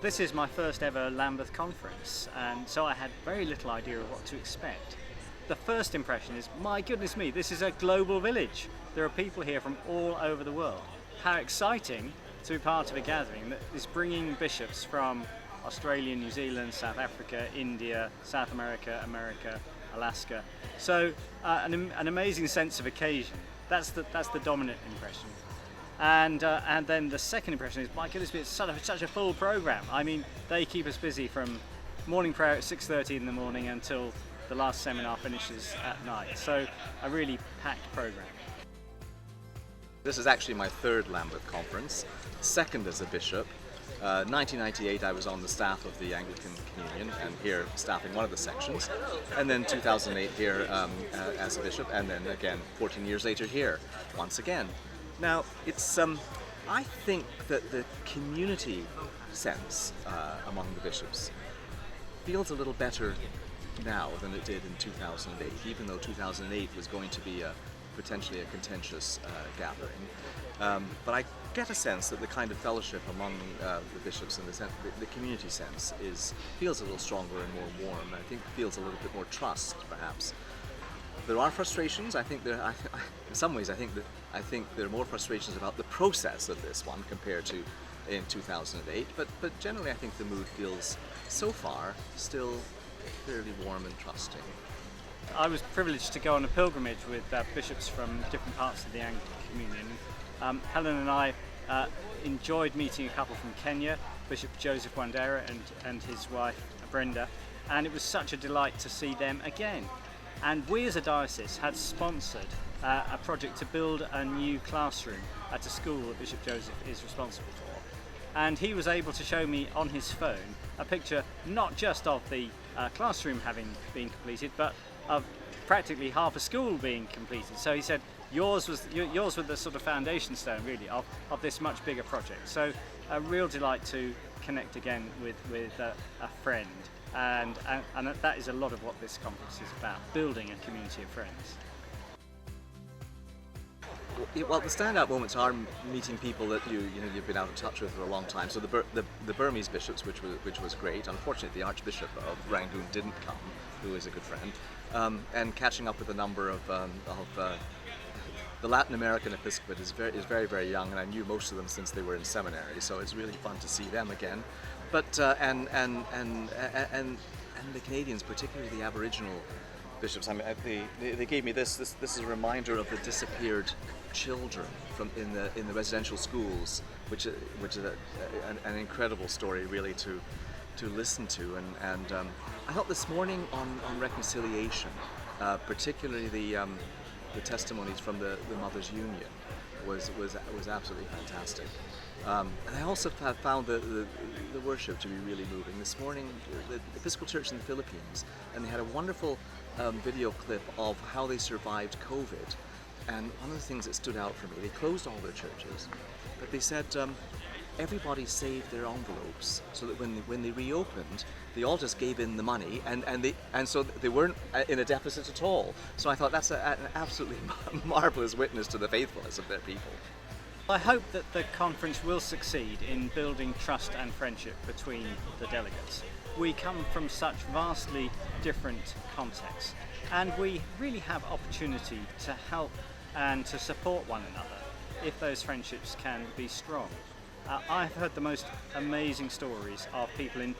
This is my first ever Lambeth Conference, and so I had very little idea of what to expect. The first impression is, my goodness me, this is a global village. There are people here from all over the world. How exciting to be part of a gathering that is bringing bishops from Australia, New Zealand, South Africa, India, South America, Alaska. So an amazing sense of occasion. That's the dominant impression. And then the second impression is, my goodness, it's such a full program. I mean, they keep us busy from morning prayer at 6:30 in the morning until the last seminar finishes at night. So a really packed program. This is actually my third Lambeth Conference, second as a bishop. 1998 I was on the staff of the Anglican Communion and here staffing one of the sections, and then 2008 here as a bishop, and then again 14 years later here once again. Now it's I think that the community sense among the bishops feels a little better now than it did in 2008, even though 2008 was going to be potentially a contentious gathering. But I get a sense that the kind of fellowship among the bishops and the community sense feels a little stronger and more warm. I think feels a little bit more trust, perhaps. There are frustrations. I think in some ways, I think there are more frustrations about the process of this one compared to in 2008. But generally, I think the mood feels so far still fairly warm and trusting. I was privileged to go on a pilgrimage with bishops from different parts of the Anglican Communion. Helen and I enjoyed meeting a couple from Kenya, Bishop Joseph Wandera and his wife Brenda, and it was such a delight to see them again. And we as a diocese had sponsored a project to build a new classroom at a school that Bishop Joseph is responsible for. And he was able to show me on his phone a picture not just of the classroom having been completed, but of practically half a school being completed. So he said, yours was the sort of foundation stone, really, of this much bigger project. So a real delight to connect again with a friend. And that is a lot of what this conference is about, building a community of friends. Well, the standout moments are meeting people that you've been out of touch with for a long time. So the Burmese bishops, which was great. Unfortunately, the Archbishop of Rangoon didn't come, who is a good friend, and catching up with a number of the Latin American episcopate is very, very young, and I knew most of them since they were in seminary. So it's really fun to see them again. But and the Canadians, particularly the Aboriginal bishops. I mean, they gave me this is a reminder of the disappeared children from in the residential schools, which is an incredible story, really, to listen to. And I thought this morning on reconciliation, particularly the testimonies from the Mothers' Union was absolutely fantastic. And I also found the worship to be really moving. This morning, the Episcopal Church in the Philippines, and they had a wonderful video clip of how they survived COVID. And one of the things that stood out for me, they closed all their churches, but they said everybody saved their envelopes so that when they reopened, they all just gave in the money, and so they weren't in a deficit at all. So I thought that's an absolutely marvelous witness to the faithfulness of their people. I hope that the conference will succeed in building trust and friendship between the delegates. We come from such vastly different contexts, and we really have opportunity to help and to support one another if those friendships can be strong. I've heard the most amazing stories of people in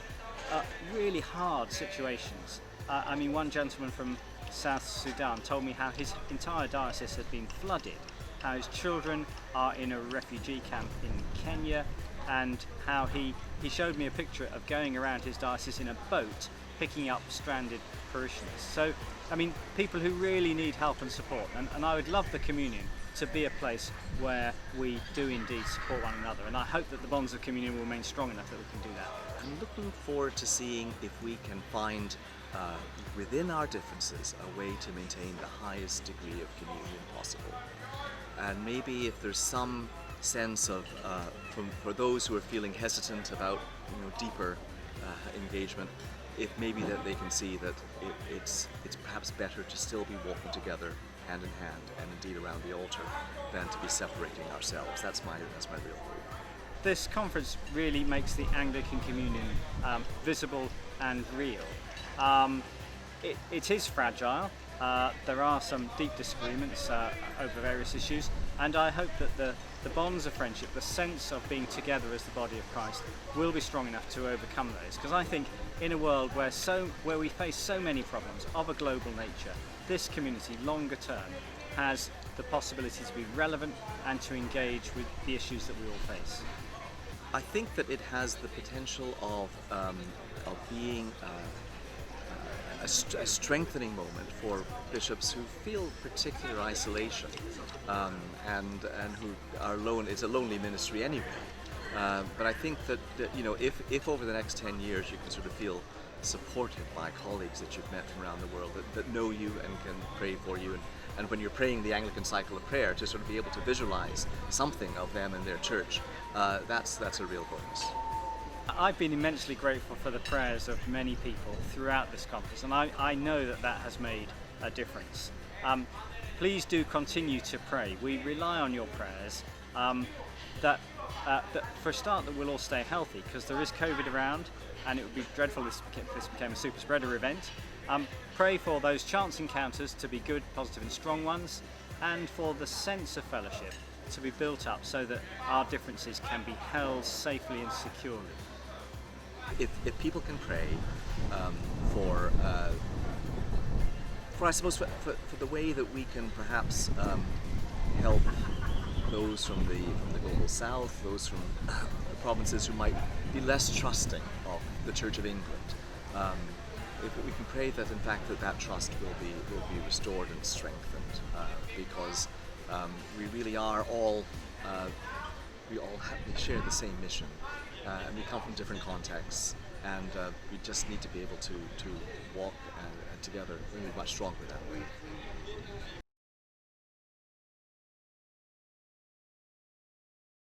really hard situations. I mean, one gentleman from South Sudan told me how his entire diocese had been flooded, how his children are in a refugee camp in Kenya, and how he showed me a picture of going around his diocese in a boat picking up stranded parishioners. So, I mean, people who really need help and support, and I would love the communion to be a place where we do indeed support one another, and I hope that the bonds of communion will remain strong enough that we can do that. I'm looking forward to seeing if we can find within our differences a way to maintain the highest degree of communion possible. And maybe if there's some sense of, for those who are feeling hesitant about deeper engagement, if maybe that they can see that it's perhaps better to still be walking together hand in hand and indeed around the altar than to be separating ourselves. That's my real hope. this conference really makes the Anglican Communion visible and real. It is fragile. There are some deep disagreements over various issues, and I hope that the bonds of friendship, the sense of being together as the body of Christ, will be strong enough to overcome those. Because I think in a world where we face so many problems of a global nature, this community, longer term, has the possibility to be relevant and to engage with the issues that we all face. I think that it has the potential of being a strengthening moment for bishops who feel particular isolation and who are alone. It's a lonely ministry anyway. But I think that if over the next 10 years you can sort of feel supported by colleagues that you've met from around the world that know you and can pray for you, and when you're praying the Anglican cycle of prayer, to sort of be able to visualize something of them in their church, that's a real bonus. I've been immensely grateful for the prayers of many people throughout this conference, and I know that has made a difference. Please do continue to pray. We rely on your prayers that for a start that we'll all stay healthy, because there is COVID around and it would be dreadful if this became a super spreader event. Pray for those chance encounters to be good, positive and strong ones, and for the sense of fellowship to be built up so that our differences can be held safely and securely. If people can pray for I suppose for the way that we can perhaps help those from the global south, those from the provinces who might be less trusting of the Church of England, if we can pray that in fact that trust will be restored and strengthened, because we really are all we share the same mission, and we come from different contexts, and we just need to be able to walk together really much stronger that way.